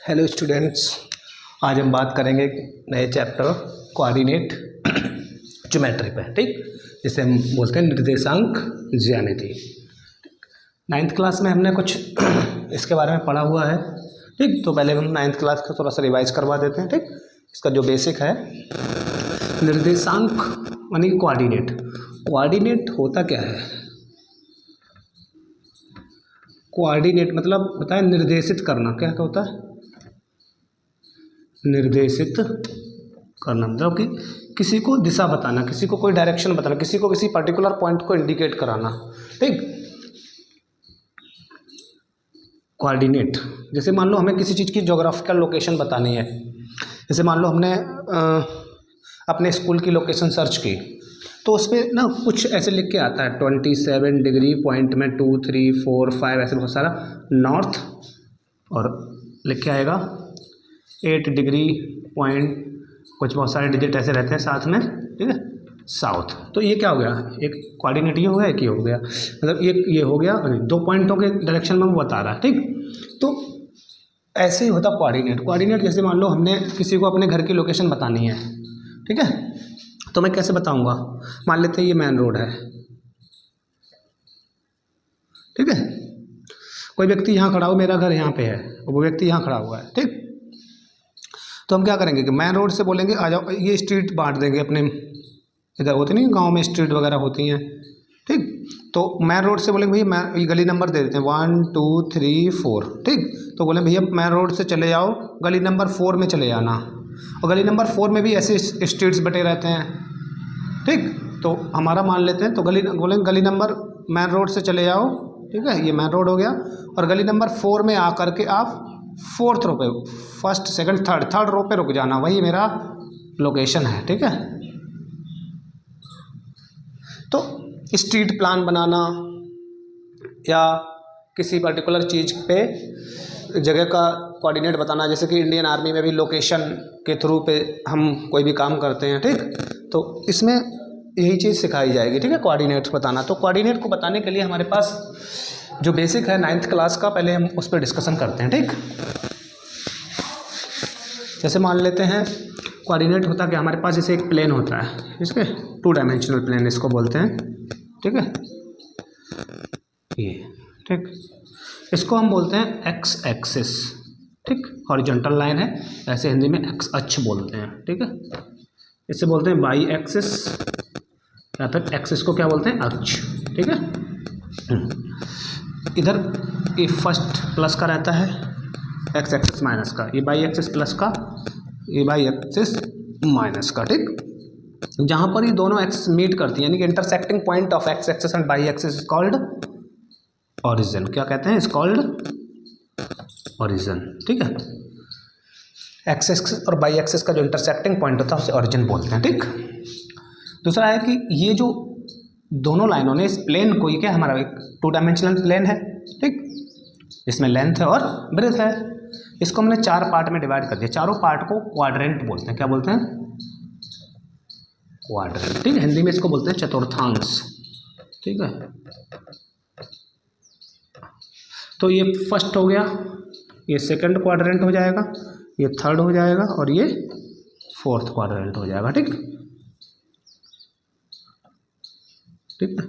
Hello students, आज हम बात करेंगे नए चैप्टर कोऑर्डिनेट ज्योमेट्री पे। ठीक, जिसे हम बोलते हैं निर्देशांक ज्यामिति। नाइन्थ क्लास में हमने कुछ इसके बारे में पढ़ा हुआ है। ठीक, तो पहले हम नाइन्थ क्लास का थोड़ा सा रिवाइज करवा देते हैं। ठीक, इसका जो बेसिक है, निर्देशांक यानी कोऑर्डिनेट। कोऑर्डिनेट होता क्या है? कोऑर्डिनेट मतलब बताए निर्देशित करना। क्या होता है? निर्देशित करना मतलब कि किसी को दिशा बताना, किसी को कोई डायरेक्शन बताना, किसी को किसी पर्टिकुलर पॉइंट को इंडिकेट कराना। ठीक, कोऑर्डिनेट। जैसे मान लो हमें किसी चीज़ की ज्योग्राफिकल लोकेशन बतानी है। जैसे मान लो हमने अपने स्कूल की लोकेशन सर्च की, तो उस पर ना कुछ ऐसे लिख के आता है 27 डिग्री पॉइंट में 2 3 4 5 ऐसे बहुत सारा नॉर्थ, और लिख के आएगा 8 डिग्री पॉइंट, कुछ बहुत सारे डिजिट ऐसे रहते हैं साथ में। ठीक है, साउथ। तो ये क्या हो गया? एक कोऑर्डिनेट ये हो गया, एक ये हो गया, मतलब ये हो गया, दो पॉइंटों के डायरेक्शन में वो बता रहा है। ठीक, तो ऐसे ही होता कोऑर्डिनेट। कोऑर्डिनेट जैसे मान लो हमने किसी को अपने घर की लोकेशन बतानी है। ठीक है, तो मैं कैसे बताऊंगा? मान लेते हैं ये मेन रोड है। ठीक है, कोई व्यक्ति यहाँ खड़ा हो, मेरा घर यहाँ पे है और वो व्यक्ति यहाँ खड़ा हुआ है। ठीक, तो हम क्या करेंगे कि मेन रोड से बोलेंगे आ जाओ, ये स्ट्रीट बांट देंगे अपने, इधर होती नहीं गांव में स्ट्रीट वगैरह होती हैं। ठीक, तो मेन रोड से बोलेंगे भैया ये गली नंबर दे देते हैं 1 2 3 4। ठीक, तो बोले भैया मेन रोड से चले जाओ, गली नंबर 4 में चले जाना, और गली नंबर 4 में भी ऐसे स्ट्रीट्स बटे रहते हैं। ठीक, तो हमारा मान लेते हैं, तो बोलेंगे गली नंबर मेन रोड से चले जाओ। ठीक है, ये मेन रोड हो गया, और गली नंबर 4 में आकर के आप 4th रो पे, फर्स्ट सेकंड थर्ड रो पे रुक जाना, वही मेरा लोकेशन है। ठीक है, तो स्ट्रीट प्लान बनाना या किसी पर्टिकुलर चीज़ पे जगह का कोऑर्डिनेट बताना, जैसे कि इंडियन आर्मी में भी लोकेशन के थ्रू पे हम कोई भी काम करते हैं। ठीक, तो इसमें यही चीज़ सिखाई जाएगी। ठीक है, कोऑर्डिनेट बताना। तो कोऑर्डिनेट को बताने के लिए हमारे पास जो बेसिक है नाइन्थ क्लास का, पहले हम उस पर डिस्कशन करते हैं। ठीक, जैसे मान लेते हैं कोऑर्डिनेट होता है कि हमारे पास जैसे एक प्लेन होता है, इसके 2 डायमेंशनल प्लेन इसको बोलते हैं। ठीक है, ये ठीक, इसको हम बोलते हैं एक्स एक्सिस। ठीक, हॉरिजॉन्टल लाइन है, ऐसे हिंदी में एक्स अक्ष बोलते हैं। ठीक है, इससे बोलते हैं बाई एक्सिस, या फिर एक्सिस को क्या बोलते हैं? अक्ष। ठीक है, इधर ये फर्स्ट प्लस का रहता है, एक्स एक्सिस माइनस का, ये बाई एक्सिस प्लस का, ये बाई एक्सिस माइनस का। ठीक, जहाँ पर ये दोनों एक्सिस मीट करती हैं, यानी कि intersecting point of x axis and by axis is called origin. क्या कहते हैं? Is called origin. ठीक है, एक्स एक्सिस और बाई एक्सिस का जो इंटरसेक्टिंग पॉइंट होता है उसे ओरिजिन बोलते हैं। ठीक, दूसरा है कि ये जो दोनों लाइनों ने इस प्लेन को, ये क्या हमारा एक 2 डायमेंशनल प्लेन है। ठीक, इसमें लेंथ है और ब्रेथ है, इसको हमने 4 पार्ट में डिवाइड कर दिया। चारों पार्ट को क्वाड्रेंट बोलते हैं। क्या बोलते हैं? क्वाड्रेंट। ठीक है, हिंदी में इसको बोलते हैं चतुर्थांश। ठीक है, तो ये फर्स्ट हो गया, ये सेकंड क्वाड्रेंट हो जाएगा, ये थर्ड हो जाएगा, और ये 4th क्वाड्रेंट हो जाएगा। ठीक, ठीक है,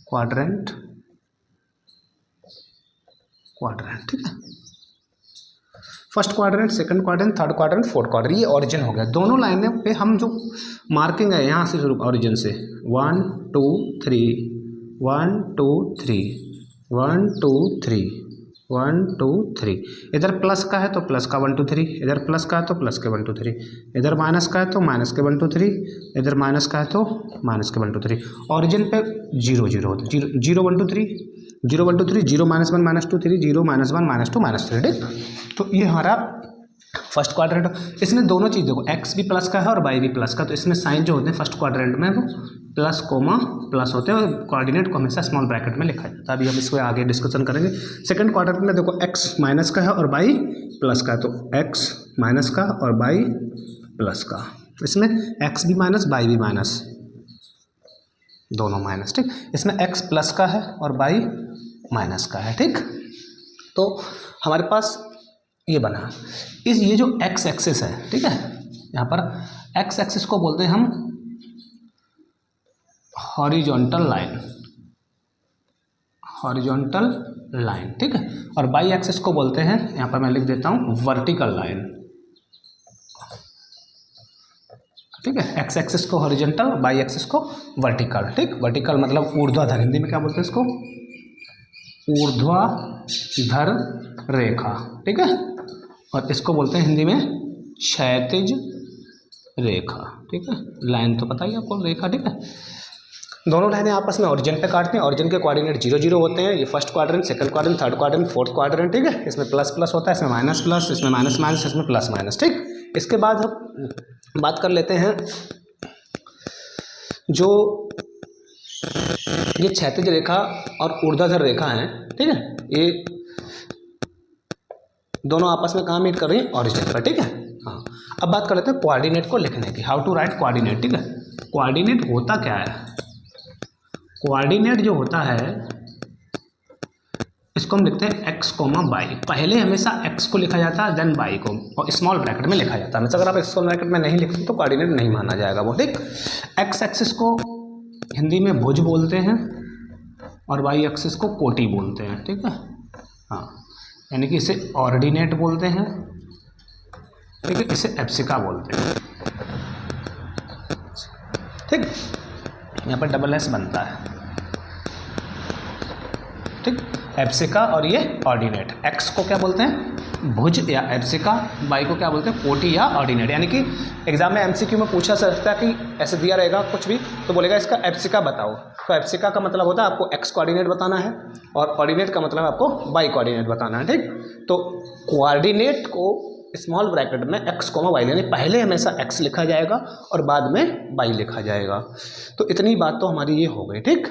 क्वाड्रेंट क्वाड्रेंट। ठीक है, first quadrant, second quadrant, third quadrant, 4th quadrant, ये ओरिजिन हो गया। दोनों लाइनें पे हम जो मार्किंग है यहाँ से शुरू, ओरिजिन से 1 2 3 1 2 3 1 2 3 1 2 3। इधर प्लस का है तो प्लस का 1 2 3, इधर प्लस का है तो प्लस के 1 2 3, इधर माइनस का है तो माइनस के 1 2 3, इधर माइनस का है तो माइनस के 1 2 3। ओरिजिन पे 0 0 होता है, 0 1 2 3 0 1 2 3 0 -1 -2 3 0 -1 -2 -3। ठीक, तो ये हमारा फर्स्ट क्वाड्रेंट। इसमें दोनों चीज़ देखो, एक्स भी प्लस का है और वाई भी प्लस का, तो इसमें साइन जो होते हैं फर्स्ट क्वाड्रेंट में वो प्लस कोमा प्लस होते हैं, और कोऑर्डिनेट को हमेशा स्मॉल ब्रैकेट में लिखा जाता है। अभी हम इसको आगे डिस्कशन करेंगे। सेकंड क्वाड्रेंट में देखो एक्स माइनस का है और वाई प्लस का है, तो एक्स माइनस का और वाई प्लस का, इसमें एक्स भी माइनस वाई भी माइनस, दोनों माइनस। ठीक, इसमें एक्स प्लस का है और वाई माइनस का है। ठीक, तो हमारे पास ये बना ये जो एक्स एक्सिस है, ठीक है, यहाँ पर एक्स एक्सिस को बोलते हैं हम हॉरिजॉन्टल लाइन, हॉरिजॉन्टल लाइन, ठीक है, और बाई एक्सिस को बोलते हैं, यहाँ पर मैं लिख देता हूँ, वर्टिकल लाइन, ठीक है। एक्स एक्सिस को हॉरिजॉन्टल, बाई एक्सिस को वर्टिकल, ठीक। वर्टिकल मतलब ऊर्ध्वाधर, हिंदी में क्या बोलते हैं इसको, ऊर्ध्वाधर रेखा, ठीक है, और इसको बोलते हैं हिंदी में क्षैतिज रेखा, ठीक है। लाइन तो पता ही आपको, रेखा, ठीक है। दोनों लाइनें आपस में ओरिजिन पे काटती हैं, ओरिजिन के कोऑर्डिनेट 0 0 होते हैं। ये first quadrant, second quadrant, third quadrant, fourth quadrant, ठीक है। इसमें प्लस प्लस होता है, इसमें माइनस प्लस, इसमें माइनस माइनस, इसमें प्लस माइनस, ठीक। इसके बाद हम बात कर लेते हैं जो ये क्षैतिज रेखा और ऊर्ध्वाधर रेखा है, ठीक है, ये दोनों आपस में कहाँ मीट कर रही है, ओरिजिन पर, ठीक है। हाँ, अब बात कर लेते हैं कोऑर्डिनेट को लिखने की, हाउ टू राइट कोऑर्डिनेट, ठीक है। कोऑर्डिनेट होता क्या है, कोऑर्डिनेट जो होता है इसको हम लिखते हैं एक्स कोमा बाई। पहले हमेशा एक्स को लिखा जाता है, देन बाई को, और स्मॉल ब्रैकेट में लिखा जाता है। हमेशा अगर आप स्मॉल ब्रैकेट में नहीं लिखते तो कोऑर्डिनेट नहीं माना जाएगा वो, ठीक। एक्स एक्सिस को हिंदी में भुज बोलते हैं और वाई एक्सिस को कोटि बोलते हैं, ठीक है। हाँ, यानी कि इसे ऑर्डिनेट बोलते हैं, ठीक है, इसे एप्सिका बोलते हैं, ठीक। यहाँ पर डबल एस बनता है, ठीक। एप्सिका और ये ऑर्डिनेट। एक्स को क्या बोलते हैं, भुज या एप्सिका, बाई को क्या बोलते हैं, कोटि या ऑर्डिनेट। यानी कि एग्जाम में एमसीक्यू में पूछा सकता है कि ऐसे दिया रहेगा कुछ भी तो बोलेगा इसका एप्सिका बताओ, तो एप्सिका का मतलब होता है आपको एक्स कोऑर्डिनेट बताना है और ऑर्डिनेट का मतलब आपको बाई कोऑर्डिनेट बताना है, ठीक। तो कोऑर्डिनेट को स्मॉल ब्रैकेट में एक्स कोमा वाई, यानी पहले हमेशा एक्स लिखा जाएगा और बाद में वाई लिखा जाएगा। तो इतनी बात तो हमारी ये हो गई, ठीक।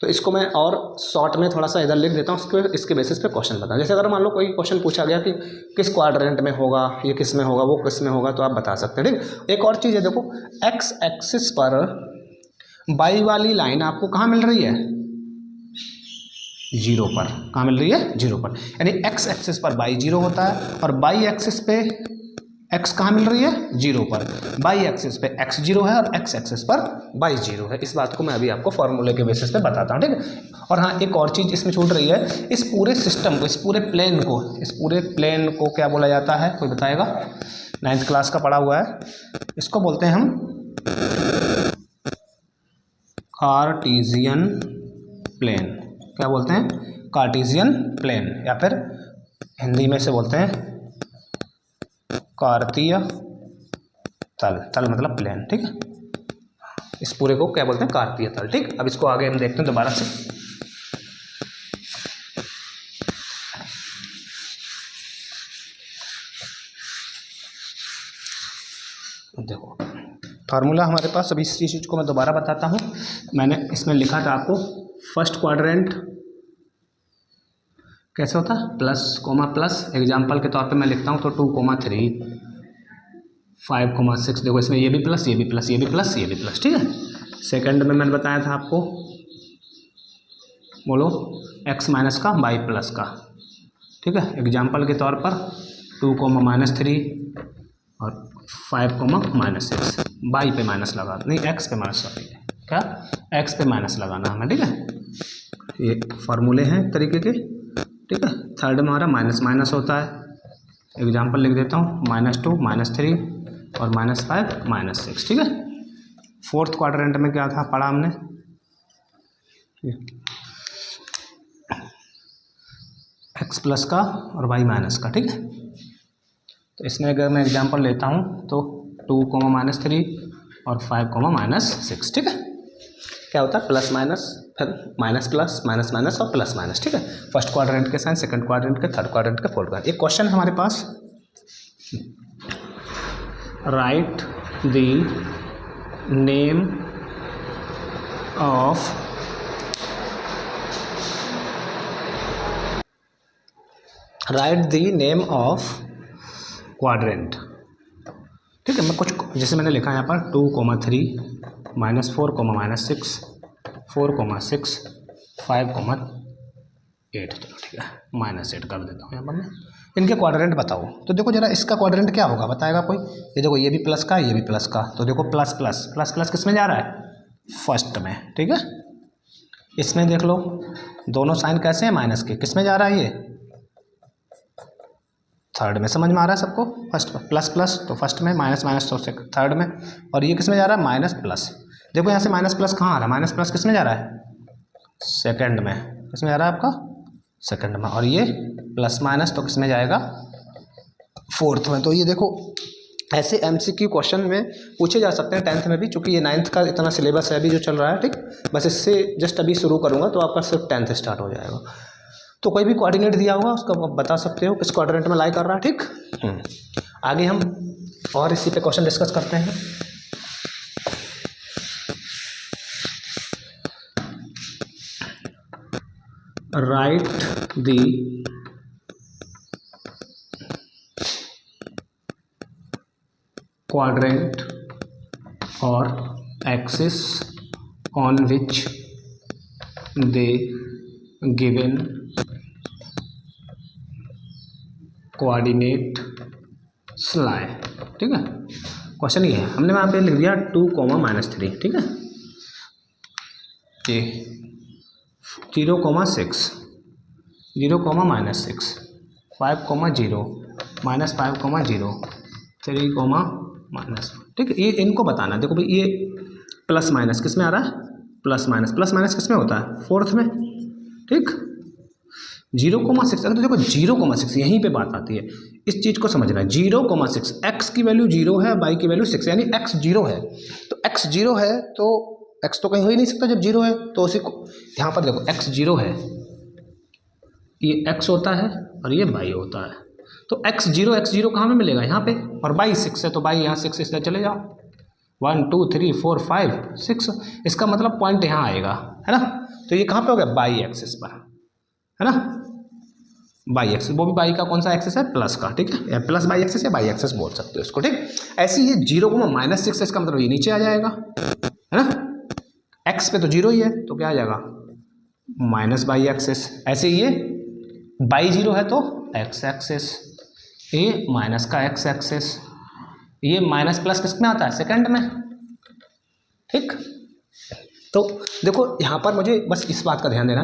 तो इसको मैं और शॉर्ट में थोड़ा सा इधर लिख देता हूँ, इसके बेसिस पे क्वेश्चन बताऊँ। जैसे अगर मान लो कोई क्वेश्चन पूछा गया कि किस क्वाड्रेंट में होगा, ये किस में होगा, वो किस में होगा, तो आप बता सकते हैं, ठीक। एक और चीज़ है, देखो एक्स एक्सिस पर बाई वाली लाइन आपको कहाँ मिल रही है, 0 पर। कहाँ मिल रही है, 0 पर। यानी एक्स एक्सिस पर बाई 0 होता है और बाई एक्सिस पे एक्स कहाँ मिल रही है, 0 पर। बाई एक्सिस पे एक्स 0 है और एक्स एक्सिस पर बाई 0 है। इस बात को मैं अभी आपको फॉर्मूले के बेसिस पे बताता हूँ, ठीक है। और हाँ, एक और चीज़ इसमें छूट रही है, इस पूरे सिस्टम को, इस पूरे प्लेन को क्या बोला जाता है, कोई बताएगा, 9th क्लास का पढ़ा हुआ है। इसको बोलते हैं हम कार्टेशियन प्लेन। क्या बोलते हैं, कार्टेशियन प्लेन, या फिर हिंदी में से बोलते हैं कार्तीय तल। तल मतलब प्लेन, ठीक है। इस पूरे को क्या बोलते हैं, कार्तीय तल, ठीक। अब इसको आगे हम देखते हैं दोबारा से। देखो फार्मूला हमारे पास, अभी इस चीज़ को मैं दोबारा बताता हूँ। मैंने इसमें लिखा था आपको, फर्स्ट क्वाड्रेंट कैसे होता है, प्लस कोमा प्लस। एग्जाम्पल के तौर पे मैं लिखता हूँ तो 2,3, 5,6। देखो इसमें ये भी प्लस, ये भी प्लस, ये भी प्लस, ये भी प्लस, ठीक है। सेकंड में मैंने बताया था आपको, बोलो x माइनस का बाई प्लस का, ठीक है। एग्जाम्पल के तौर पर 2,-3 और 5,-6। बाई पे माइनस लगा, नहीं x पे माइनस, क्या x पे माइनस लगाना हमें, ठीक है। ये फार्मूले हैं एक तरीके के, ठीक है। थर्ड में हमारा माइनस माइनस होता है। एग्जाम्पल लिख देता हूँ, -2, -3 और -5, -6, ठीक है। फोर्थ क्वाड्रेंट में क्या था पढ़ा हमने, एक्स प्लस का और वाई माइनस का, ठीक है। तो इसमें अगर मैं एग्जाम्पल लेता हूँ तो 2,-3 और 5,-6, ठीक है। क्या होता है, प्लस माइनस, फिर माइनस प्लस, माइनस माइनस और प्लस माइनस, ठीक है। फर्स्ट क्वाड्रेंट के साइन, सेकंड क्वाड्रेंट के, थर्ड क्वाड्रेंट के, फोर्थ क्वाड्रेंट। एक क्वेश्चन हमारे पास, write the name of quadrant, ठीक है। मैं कुछ जैसे मैंने लिखा है यहाँ पर 2,3, -4, -6, 4,6, 5, 8, चलो ठीक है -8 कर देता हूँ यहाँ पर मैं। इनके क्वाड्रेंट बताओ, तो देखो जरा इसका क्वाड्रेंट क्या होगा बताएगा कोई? ये देखो ये भी प्लस का ये भी प्लस का, तो देखो प्लस प्लस प्लस प्लस किस में जा रहा है? फर्स्ट में, ठीक है। इसमें देख लो दोनों साइन कैसे हैं माइनस के, किस में जा रहा है ये? थर्ड में। समझ में आ रहा है सबको? फर्स्ट में प्लस प्लस तो फर्स्ट में, माइनस माइनस तो थर्ड में, और ये किस में जा रहा है? Minus plus. देखो यहाँ से माइनस प्लस कहाँ आ रहा है? माइनस प्लस किस में जा रहा है? सेकंड में। किस में जा रहा है आपका? सेकंड में। और ये प्लस माइनस तो किस में जाएगा? फोर्थ में। तो ये देखो ऐसे एमसीक्यू क्वेश्चन में पूछे जा सकते हैं 10th में भी, चूँकि ये 9th का इतना सिलेबस है अभी जो चल रहा है, ठीक। बस इससे जस्ट अभी शुरू करूँगा तो आपका सिर्फ 10th स्टार्ट हो जाएगा। तो कोई भी कोऑर्डिनेट दिया होगा उसका आप बता सकते हो किस क्वाड्रेंट में लाई कर रहा है, ठीक। आगे हम और इसी पे क्वेश्चन डिस्कस करते हैं। Right the quadrant or axis on which the given coordinate lie, ठीक है। क्वेश्चन ये है, हमने वहाँ पे लिख दिया 2, -3, ठीक है। ये 0, 6, 0, -6, 5, 0, -5, 0, 3, माइनस, ठीक है। ये इनको बताना। देखो भाई ये प्लस माइनस किस में आ रहा है? प्लस माइनस, प्लस माइनस किस में होता है? फोर्थ में, ठीक। 0,6, अगर तो देखो 0,6 यहीं पे बात आती है, इस चीज़ को समझना है। 0,6 एक्स की वैल्यू 0 है, वाई की वैल्यू 6, यानी एक्स 0 है। तो एक्स 0 है तो एक्स तो कहीं हो ही नहीं सकता जब 0 है, तो उसी को यहाँ पर देखो एक्स 0 है, ये एक्स होता है और ये वाई होता है। तो x 0 कहाँ में मिलेगा? यहाँ पे। और बाई 6 है तो बाई यहाँ 6 इसलिए चले जाओ। 1 2 3 4 5 6, इसका मतलब पॉइंट यहाँ आएगा, है ना। तो ये कहाँ पे हो गया? बाई एक्सिस पर, है ना। बाई एक्सिस, वो भी बाई का कौन सा एक्सिस है? प्लस का, ठीक है। या प्लस बाई एक्सिस या बाई एक्सिस बोल सकते हो इसको, ठीक। ऐसे ये 0,-6 इसका मतलब ये नीचे आ जाएगा, है ना। एक्स पे तो 0 ही है तो क्या आ जाएगा? Minus by axis. ऐसे ये बाई 0 है तो एक्स एक्सिस, ये माइनस का एक्स एक्सिस, ये माइनस प्लस किस में आता है? सेकंड में, ठीक। तो देखो यहाँ पर मुझे बस इस बात का ध्यान देना,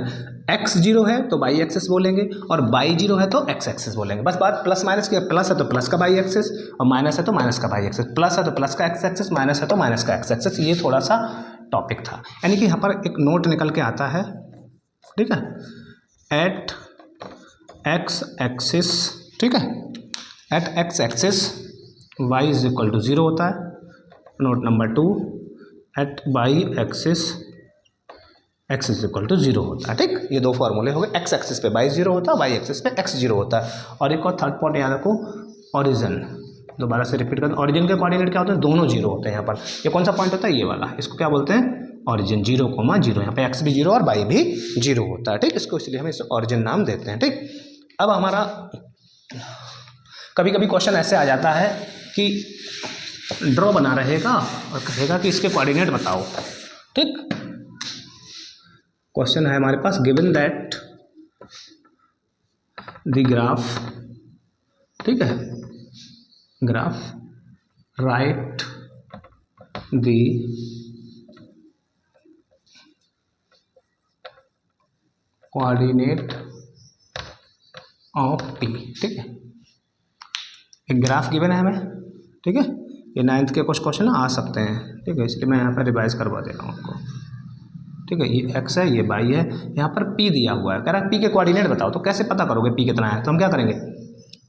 x 0 है तो बाई एक्सिस बोलेंगे और बाई 0 है तो एक्स एक्सिस बोलेंगे। बस बात प्लस माइनस की, प्लस है तो प्लस का बाई एक्सिस और माइनस है तो माइनस का बाई एक्सिस, प्लस है तो प्लस का एक्स एक्सिस, माइनस है तो माइनस का एक्स एक्सिस। ये थोड़ा सा टॉपिक था, यानी कि यहाँ पर एक नोट निकल के आता है, ठीक है। एट एक्स एक्सिस, ठीक है, at X axis Y is equal to 0 होता है। Note number 2, at Y axis X is equal to 0 होता है, ठीक। ये दो फॉर्मूले हो गए। एक्स एक्सिस पे वाई 0 होता है, वाई एक्सिस पे एक्स 0 होता है। और एक और थर्ड पॉइंट याद रखो, ओरिजिन, दोबारा से रिपीट करते हैं। ओरिजिन के कोऑर्डिनेट क्या होते हैं? दोनों 0 होते हैं यहाँ पर। ये कौन सा पॉइंट होता है? ये वाला। इसको क्या बोलते हैं? ओरिजिन। 0,0, यहाँ पे एक्स भी 0 और वाई भी 0 होता है, ठीक। इसको इसलिए हम इसे ओरिजिन नाम देते हैं, ठीक। अब हमारा कभी कभी क्वेश्चन ऐसे आ जाता है कि ड्रॉ बना रहेगा और कहेगा कि इसके कोऑर्डिनेट बताओ, ठीक। क्वेश्चन है हमारे पास, गिवन दैट द ग्राफ, ठीक है, graph right the coordinate of P, ठीक है। एक ग्राफ गिवन है हमें, ठीक है। ये 9th के कुछ क्वेश्चन आ सकते हैं, ठीक है, इसलिए मैं यहाँ पर रिवाइज करवा दे रहा हूँ आपको, ठीक है। ये x है, ये y है, यहाँ पर p दिया हुआ है, कह रहा है p के कोऑर्डिनेट बताओ। तो कैसे पता करोगे p कितना है? तो हम क्या करेंगे,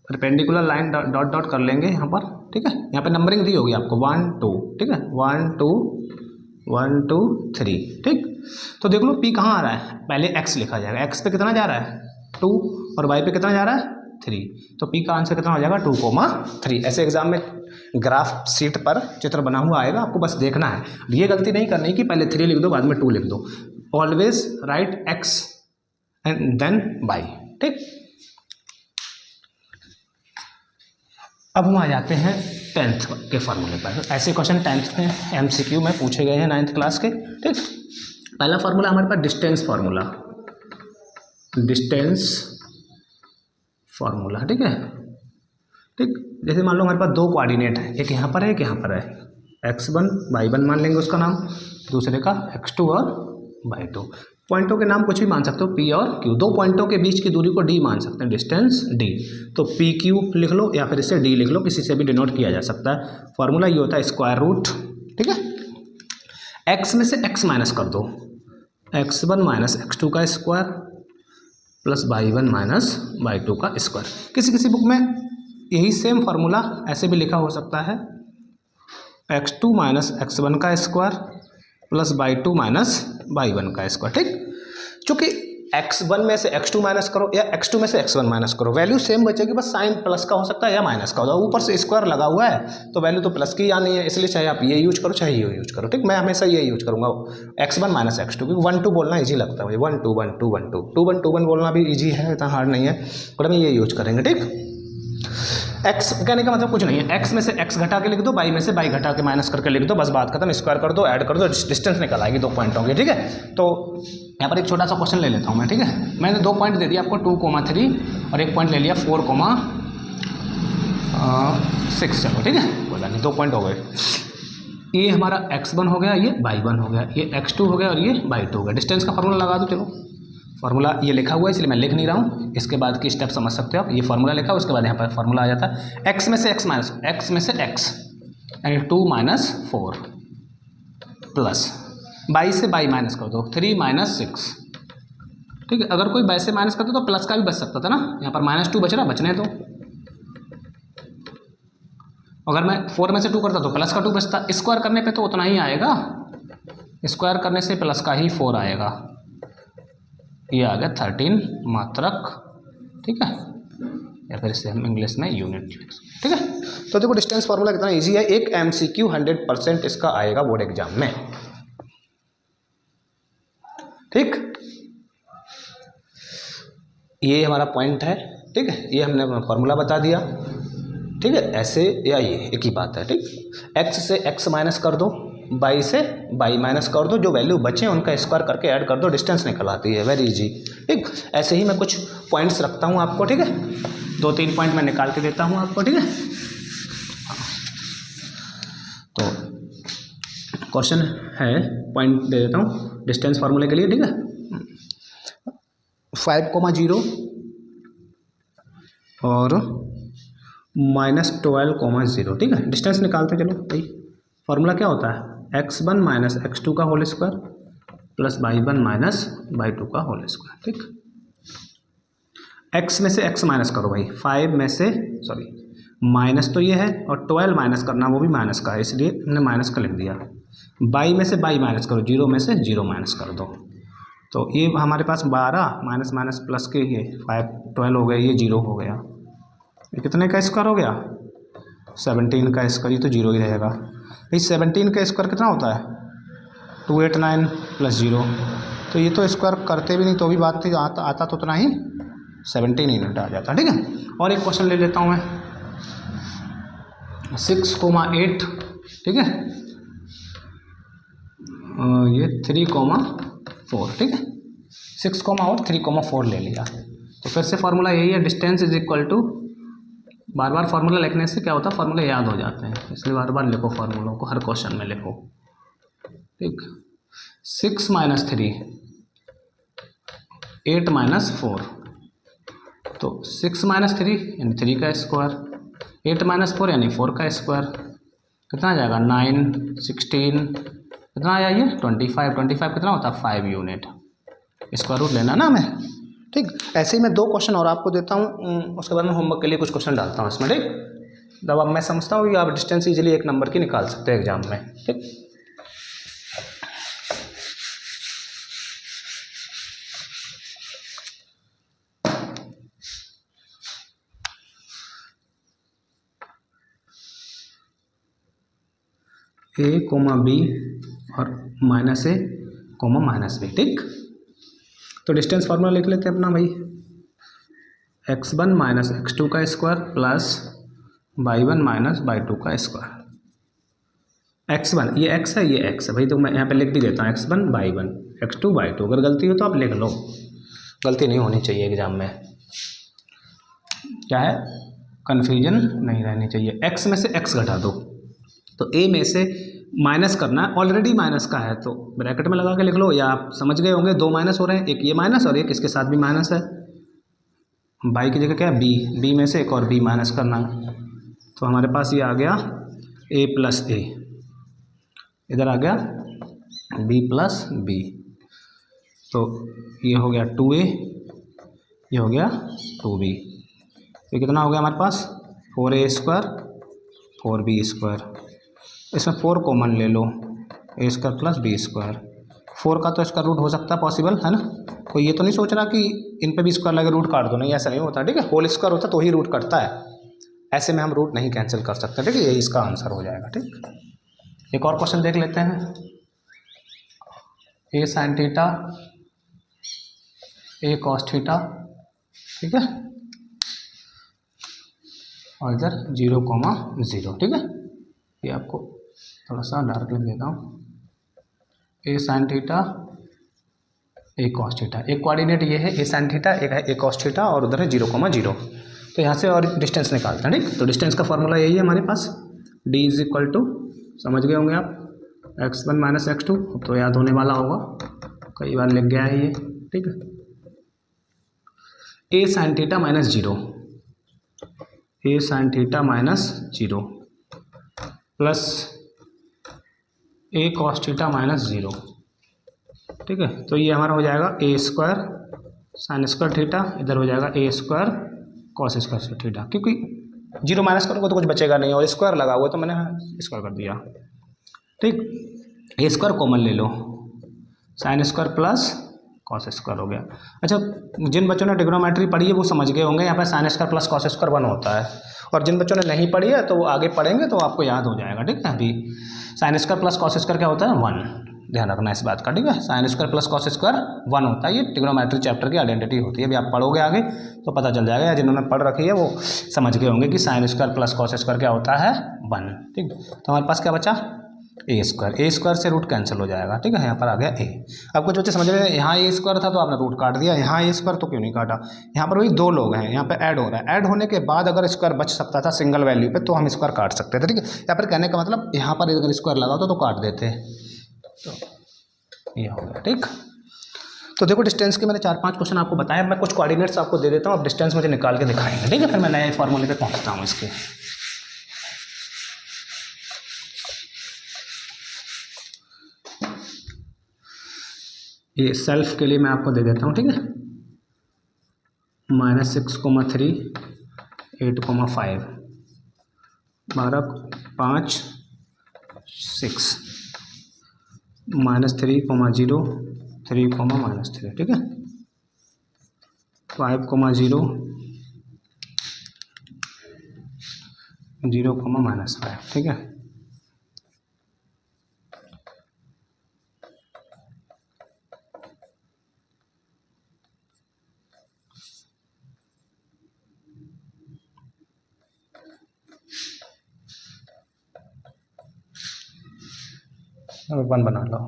परपेंडिकुलर लाइन डॉट डॉट कर लेंगे यहाँ पर, ठीक है। यहाँ पर नंबरिंग दी होगी आपको 1 2, ठीक है, 1 2 1 2 3, ठीक। तो देख लो p कहाँ आ रहा है? पहले x लिखा जाएगा, x पे कितना जा रहा है? 2, और y पे कितना जा रहा है? 3। तो p का आंसर कितना हो जाएगा? 2,3। ऐसे एग्जाम में ग्राफ शीट पर चित्र बना हुआ आएगा, आपको बस देखना है। ये गलती नहीं करनी कि पहले 3 लिख दो बाद में 2 लिख दो। Always write x and then y, ठीक। अब हम आ जाते हैं 10th के फार्मूले पर। ऐसे क्वेश्चन 10th में MCQ में पूछे गए हैं 9th क्लास के, ठीक। पहला फार्मूला हमारे पास डिस्टेंस फार्मूला, डिस्टेंस फार्मूला, ठीक है। ठीक, जैसे मान लो हमारे पास दो कोऑर्डिनेट है, एक यहाँ पर है एक यहाँ पर है, x1 y1 मान लेंगे उसका नाम, दूसरे का x2 और y2। पॉइंटों के नाम कुछ भी मान सकते हो, p और q। दो पॉइंटों के बीच की दूरी को d मान सकते हैं, डिस्टेंस d। तो pq लिख लो या फिर इसे d लिख लो, किसी से भी डिनोट किया जा सकता है। फॉर्मूला ये होता है स्क्वायर रूट, ठीक है। x में से x माइनस कर दो, x1 माइनस x2 का square plus y1 minus y2 का स्क्वायर। किसी किसी बुक में यही सेम फार्मूला ऐसे भी लिखा हो सकता है, x2 माइनस x1 का square plus y2 minus y1 का स्क्वायर, ठीक। चूँकि x1 में से x2 माइनस करो या x2 में से x1 माइनस करो, वैल्यू सेम बचेगी, बस साइन प्लस का हो सकता है या माइनस का होगा। ऊपर से स्क्वायर लगा हुआ है तो वैल्यू तो प्लस की आनी है, इसलिए चाहे आप ये यूज करो चाहे ये यूज करो, ठीक। मैं हमेशा ये यूज करूंगा, x1 माइनस x2, क्योंकि 1 2 बोलना ईजी लगता है मुझे, 1 2 1 2 1 2 2 1 2 1 बोलना भी ईजी है, इतना हार्ड नहीं है, और हम ये यूज करेंगे, ठीक। x कहने का मतलब कुछ नहीं है, x में से x घटा के लिख दो, y में से y घटा के माइनस करके लिख दो, बस बात खत्म। स्क्वायर कर दो, ऐड कर दो, डिस्टेंस निकल आएगी दो पॉइंटों की, ठीक है। तो यहाँ पर एक छोटा सा क्वेश्चन ले लेता हूँ मैं, ठीक है। मैंने दो पॉइंट दे दिया आपको 2,3 और एक पॉइंट ले लिया 4,6, चलो ठीक है, कोई बात नहीं, दो पॉइंट हो गए। ये हमारा x1 हो गया, ये y1 हो गया, ये x2 हो गया और ये y2 हो गया। डिस्टेंस का फार्मूला लगा दो, चलो। फार्मूला ये लिखा हुआ है इसलिए मैं लिख नहीं रहा हूँ, इसके बाद की स्टेप समझ सकते हो आप। ये फार्मूला लिखा है, उसके बाद यहाँ पर फार्मूला आ जाता है, x में से x माइनस, x में से x यानी 2 माइनस 4 प्लस y से y माइनस कर दो, 3 माइनस 6, ठीक है। अगर कोई y से माइनस करता तो प्लस का भी बच सकता था ना, यहाँ पर -2 बच रहा, बचने दो। अगर मैं 4 में से 2 करता तो प्लस का 2 बचता, स्क्वायर करने पे तो उतना ही आएगा, स्क्वायर करने से प्लस का ही 4 आएगा, ये आ गया 13 मात्रक, ठीक है, या फिर इसे हम इंग्लिश में यूनिट, ठीक है। तो देखो डिस्टेंस फार्मूला कितना इजी है, एक MCQ 100% इसका आएगा बोर्ड एग्जाम में, ठीक। ये हमारा पॉइंट है, ठीक है, ये हमने फार्मूला बता दिया, ठीक है। ऐसे या ये एक ही बात है, ठीक। x से x माइनस कर दो, y से y माइनस कर दो, जो वैल्यू बचे उनका स्क्वायर करके ऐड कर दो, डिस्टेंस निकल आती है, वेरी इजी, ठीक। ऐसे ही मैं कुछ पॉइंट्स रखता हूँ आपको, ठीक है, 2-3 पॉइंट मैं निकाल के देता हूँ आपको, ठीक है। तो क्वेश्चन है, पॉइंट दे देता हूँ डिस्टेंस फार्मूले के लिए, ठीक है। 5,0 और -12,0, ठीक है। डिस्टेंस निकालते चलो भाई। फार्मूला क्या होता है, x1 माइनस x2 का whole square plus y1 minus y2 का होल स्क्वायर, ठीक। x में से x माइनस करो भाई, 5 में से सॉरी माइनस तो ये है और 12 माइनस करना, वो भी माइनस का है, इसलिए हमने माइनस का लिख दिया। y में से y माइनस करो, 0 में से 0 माइनस कर दो, तो ये हमारे पास 12 माइनस माइनस प्लस के, ये 5 12 हो गया, ये 0 हो गया, ये कितने का स्क्वायर हो गया, 17 का स्क्वायर, ये तो 0 ही रहेगा। इस 17 का स्क्वायर कितना होता है, 289 प्लस 0, तो ये तो स्क्वायर करते भी नहीं तो भी बात थी, आता तो उतना ही 17 यूनिट आ जाता, ठीक है। और एक क्वेश्चन ले लेता हूँ मैं, 6,8, ठीक है, ये 3,4, ठीक है, 6,8 3,4 ले लिया। तो फिर से फार्मूला यही है, डिस्टेंस इज इक्वल टू, बार बार फार्मूला लिखने से क्या होता है, फार्मूला याद हो जाते हैं, इसलिए बार बार लिखो फार्मूलों को, हर क्वेश्चन में लिखो, ठीक। 6 माइनस 3 8 माइनस 4, तो 6 माइनस 3 यानी 3 का स्क्वायर, 8 माइनस 4 यानी 4 का स्क्वायर, कितना आ जाएगा 9 16, कितना आया ये 25, 25 कितना होता है 5 यूनिट, स्क्वायर रूट लेना ना हमें, ठीक। ऐसे ही मैं 2 क्वेश्चन और आपको देता हूँ, उसके बाद में होमवर्क के लिए कुछ क्वेश्चन डालता हूँ इसमें, ठीक। तब अब मैं समझता हूँ कि आप डिस्टेंस इजीली 1 नंबर की निकाल सकते हैं एग्जाम में, ठीक। a, b और -a, -b, ठीक। तो डिस्टेंस फार्मूला लिख लेते हैं अपना भाई, x1 माइनस x2 का square plus y1 minus y2 का स्क्वायर। x1 ये x है, ये x है भाई, तो मैं यहाँ पे लिख भी देता हूँ x1 y1 x2 y2, अगर गलती हो तो आप लिख लो, गलती नहीं होनी चाहिए एग्जाम में, क्या है, कन्फ्यूजन नहीं रहनी चाहिए। एक्स में से एक्स घटा दो, तो ए में से माइनस करना है, ऑलरेडी माइनस का है तो ब्रैकेट में लगा के लिख लो, या आप समझ गए होंगे दो माइनस हो रहे हैं, एक ये माइनस और एक इसके साथ भी माइनस है, बाई की जगह क्या है बी, बी में से एक और बी माइनस करना है, तो हमारे पास ये आ गया ए प्लस ए, इधर आ गया बी प्लस बी, तो ये हो गया 2a, ये हो गया 2b, ये कितना हो गया हमारे पास 4a स्क्वायर 4b स्क्वायर, इसमें 4 कॉमन ले लो, ए स्क्वायर प्लस बी स्क्वायर, 4 का तो इसका रूट हो सकता है पॉसिबल है ना, कोई ये तो नहीं सोच रहा कि इन पे भी स्क्वायर लगे रूट काट दो, नहीं ऐसा नहीं होता, ठीक है, होल स्क्वायर होता तो ही रूट कटता है, ऐसे में हम रूट नहीं कैंसिल कर सकते, ठीक है, यही इसका आंसर हो जाएगा। ठीक, एक और क्वेश्चन देख लेते हैं, ए साइन थीटा ए कॉस थीटा, ठीक है, और इधर 0,0, ठीक है, ये आपको थोड़ा सा डार्क लिख देता हूँ, ए साइन थीटा ए कॉस थीटा, एक कोऑर्डिनेट ये है ए साइन थीटा, एक है ए कॉस थीटा और उधर है 0,0, तो यहाँ से और डिस्टेंस निकालते हैं, ठीक, तो डिस्टेंस का फॉर्मूला यही है हमारे पास, d इज इक्वल टू, समझ गए होंगे आप, x1 माइनस x2, तो याद होने वाला होगा, कई बार लिख गया है ये, ठीक है, ए साइन थीटा माइनस 0, ए साइन थीटा माइनस 0 प्लस ए कॉस थीटा माइनस 0, ठीक है, तो ये हमारा हो जाएगा ए स्क्वायर साइन स्क्वायर थीटा, इधर हो जाएगा ए स्क्वायर कॉस स्क्वायर थीटा, क्योंकि 0 माइनस करोगे तो कुछ बचेगा नहीं, और स्क्वायर लगा हुआ तो मैंने स्क्वायर कर दिया, ठीक, ए स्क्वायर कॉमन ले लो, sine square plus cos square हो गया। अच्छा, जिन बच्चों ने ट्रिग्नोमेट्री पढ़ी है वो समझ गए होंगे, यहाँ पर sign square plus cos square 1 होता है, और जिन बच्चों ने नहीं पढ़ी है तो वो आगे पढ़ेंगे तो आपको याद हो जाएगा, ठीक है, अभी sign square plus cos square क्या होता है 1, ध्यान रखना इस बात का, ठीक है, sign square plus cos square 1 होता है, ये ट्रिग्नोमेट्री चैप्टर की आइडेंटिटी होती है, अभी आप पढ़ोगे आगे तो पता चल जाएगा, या जिन्होंने पढ़ रखी है वो समझ गए होंगे कि sign square plus cos square क्या होता है 1, ठीक, तो हमारे पास क्या बचा ए स्क्वायर से रूट कैंसिल हो जाएगा, ठीक है, यहाँ पर आ गया ए। अब कुछ बच्चे समझ रहे हैं यहाँ ए स्क्वायर था तो आपने रूट काट दिया, यहाँ ए स्क्वायर तो क्यों नहीं काटा, यहाँ पर वही 2 लोग हैं, यहाँ पे ऐड हो रहा है, ऐड होने के बाद अगर स्क्वायर बच सकता था सिंगल वैल्यू पे तो हम स्क्वायर काट सकते थे, ठीक है, यहाँ पर कहने का मतलब यहाँ पर अगर स्क्वायर लगा होता तो काट देते, तो ये हो गया, ठीक। तो देखो डिस्टेंस के मैंने 4-5 क्वेश्चन आपको बताया, मैं कुछ कोऑर्डिनेट्स आपको दे देता हूँ, अब डिस्टेंस मुझे निकाल के दिखाएंगे, ठीक है, फिर मैं नए फॉर्मूले पे पहुँचता हूँ इसके। ये सेल्फ के लिए मैं आपको दे देता हूँ, ठीक है, -6,3 8,5 12 5 6 -3,0 3,-3, ठीक है, 5,0 0,-5, ठीक है, वन बना लो,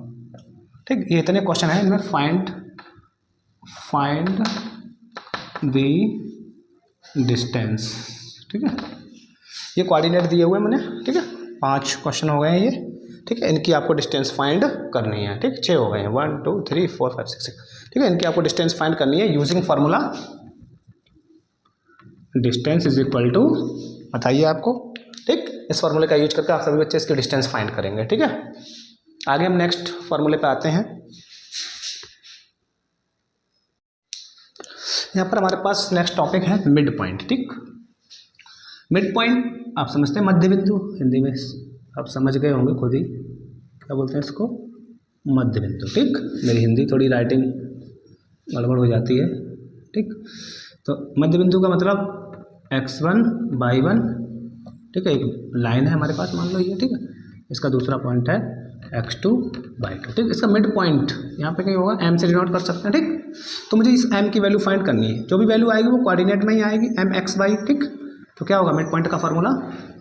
ठीक, ये इतने क्वेश्चन हैं, इनमें फाइंड द डिस्टेंस, ठीक है, ये कोऑर्डिनेट दिए हुए हैं मैंने, ठीक है, 5 क्वेश्चन हो गए हैं ये, ठीक है, इनकी आपको डिस्टेंस फाइंड करनी है, ठीक, 6 हो गए हैं, 1 2 3 4 5 6 ठीक है, इनकी आपको डिस्टेंस फाइंड करनी है using formula distance is equal to, बताइए आपको, ठीक, इस फार्मूले का यूज करके आप सभी बच्चे इसकी डिस्टेंस फाइंड करेंगे, ठीक है। आगे हम नेक्स्ट फार्मूले पे आते हैं, यहाँ पर हमारे पास नेक्स्ट टॉपिक है मिड पॉइंट, ठीक, मिड पॉइंट आप समझते हैं मध्य बिंदु, हिंदी में आप समझ गए होंगे खुद ही, क्या बोलते हैं इसको, मध्य बिंदु, ठीक, मेरी हिंदी थोड़ी राइटिंग गड़बड़ हो जाती है, ठीक, तो मध्य बिंदु का मतलब x1 y1, ठीक है, एक लाइन है हमारे पास मान लो ये, ठीक है, इसका दूसरा पॉइंट है x2 y2, ठीक, इसका मिड पॉइंट यहाँ पे कहीं होगा, m से डिनोट कर सकते हैं, ठीक, तो मुझे इस m की वैल्यू फाइंड करनी है, जो भी वैल्यू आएगी वो कोऑर्डिनेट में ही आएगी, mx y, ठीक, तो क्या होगा मिड पॉइंट का फार्मूला,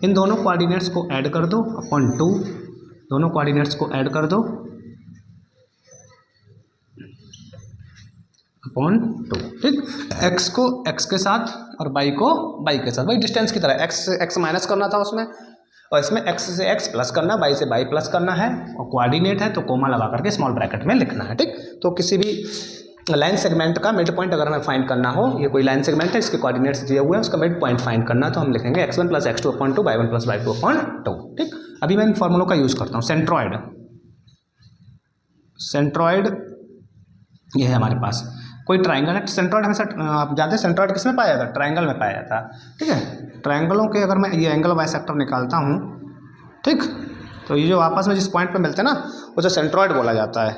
इन दोनों कोऑर्डिनेट्स को ऐड कर दो अपॉन 2, दोनों कोऑर्डिनेट्स को ऐड कर दो अपॉन 2, ठीक। x को x के साथ और y को y के साथ, वही डिस्टेंस की तरह x माइनस करना था उसमें, और इसमें x से x प्लस करना, y से y प्लस करना है, और कोऑर्डिनेट है तो कोमा लगा करके स्मॉल ब्रैकेट में लिखना है, ठीक। तो किसी भी लाइन सेगमेंट का मिड पॉइंट अगर हमें फाइंड करना हो, ये कोई लाइन सेगमेंट है, इसके कोऑर्डिनेट्स दिए हुए हैं, उसका मिड पॉइंट फाइंड करना, तो हम लिखेंगे x1 plus x2 upon 2, y1 plus y2 upon 2, ठीक। अभी मैं इन फॉर्मूलों का यूज़ करता हूँ। सेंट्रॉइड ये है हमारे पास, कोई ट्राइंगल है, सेंट्रॉइड हमेशा आप जानते हैं सेंट्रॉइड किस में पाया जाता है, ट्राइंगल में पाया जाता है, ठीक है। ट्राइंगलों के अगर मैं ये एंगल बाइसेक्टर निकालता हूँ, ठीक, तो ये जो आपस में जिस पॉइंट पे मिलते हैं ना, उसे सेंट्रॉइड बोला जाता है।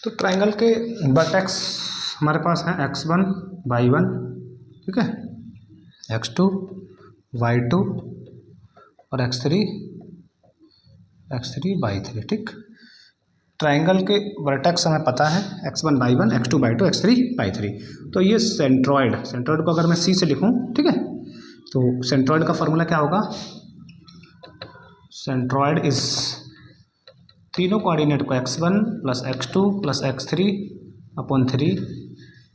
तो ट्राइंगल के वर्टेक्स हमारे पास है x1 y1, ठीक है, x2 y2 और x3 y3, ठीक। ट्राइंगल के वर्टेक्स हमें पता है x1 y1, x2 y2, x3 y3। तो ये सेंट्रॉइड को अगर मैं C से लिखूं, ठीक है, तो सेंट्रॉइड का फॉर्मूला क्या होगा, सेंट्रॉइड इज तीनों कोऑर्डिनेट को x1 plus x2 plus x3 upon 3,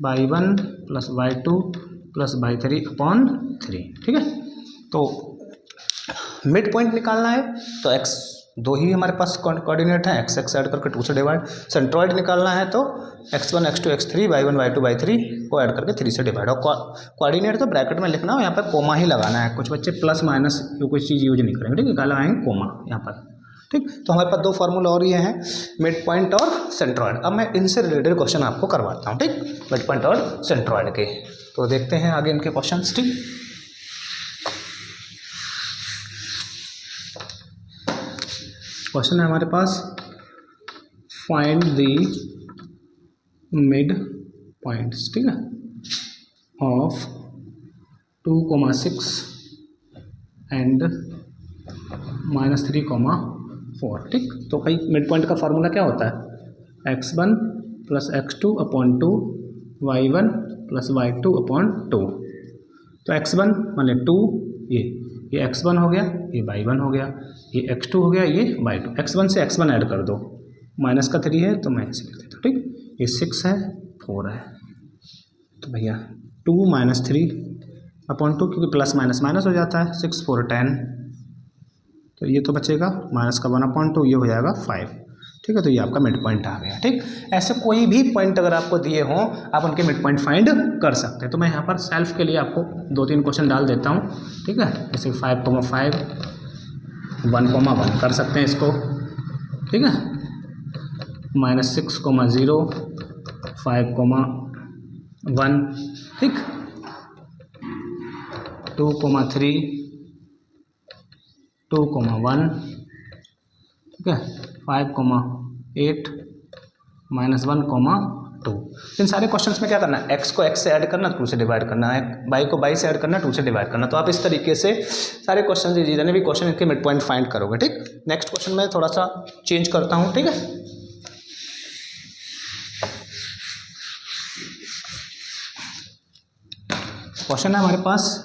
y1 plus y2 plus y3 upon 3, ठीक है। तो मिड पॉइंट निकालना है तो x दो ही हमारे पास कोऑर्डिनेट है, x ऐड करके 2 से डिवाइड। सेंट्रॉइड निकालना है तो x1 x2 x3 y1 y2 y3 को ऐड करके 3 से डिवाइड। और कोऑर्डिनेट तो ब्रैकेट में लिखना हो, यहाँ पर कोमा ही लगाना है। कुछ बच्चे प्लस माइनस कोई चीज़ यूज नहीं करेंगे, ठीक है, लगाएंगे कोमा यहाँ पर, ठीक। तो हमारे पास दो फार्मूला और ये हैं, मिड पॉइंट और सेंट्रॉइड। अब मैं इनसे रिलेटेड क्वेश्चन आपको करवाता हूँ, ठीक, मिड पॉइंट और सेंट्रॉइड के। तो देखते हैं आगे इनके क्वेश्चन, ठीक। क्वेश्चन है हमारे पास, फाइंड द मिड पॉइंट्स, ठीक है, ऑफ 2,6 एंड -3,4, ठीक। तो भाई मिड पॉइंट का फार्मूला क्या होता है, x1 plus x2 upon 2, y1 plus y2 upon 2। तो x1 माने 2, ये x1 हो गया, ये y1 हो गया, ये x2 हो गया, ये y2। x1 से x1 ऐड कर दो, माइनस का 3 है तो मैं ऐसे लिख देता हूँ, ठीक। ये 6 है, 4 है, तो भैया 2 माइनस 3 अपॉन 2, क्योंकि प्लस माइनस माइनस हो जाता है, 6 4 10, तो ये तो बचेगा माइनस का 1/2, ये हो जाएगा 5, ठीक है। तो ये आपका मिड पॉइंट आ गया, ठीक। ऐसे कोई भी पॉइंट अगर आपको दिए हों, आप उनके मिड पॉइंट फाइंड कर सकते हैं। तो मैं यहाँ पर सेल्फ के लिए आपको 2-3 क्वेश्चन डाल देता हूँ, ठीक है। जैसे 5,5 1,1 कर सकते हैं इसको, ठीक है, -6,0 5,1, ठीक, 2,3 2,1, ठीक है, 5,8 -1,2। इन सारे क्वेश्चंस में क्या करना है, x को x से ऐड करना, 2 से डिवाइड करना है, y को y से ऐड करना, 2 से डिवाइड करना। तो आप इस तरीके से सारे क्वेश्चन जितने भी क्वेश्चन इनके मिड पॉइंट फाइंड करोगे, ठीक। नेक्स्ट क्वेश्चन में थोड़ा सा चेंज करता हूँ, ठीक है। क्वेश्चन है हमारे पास,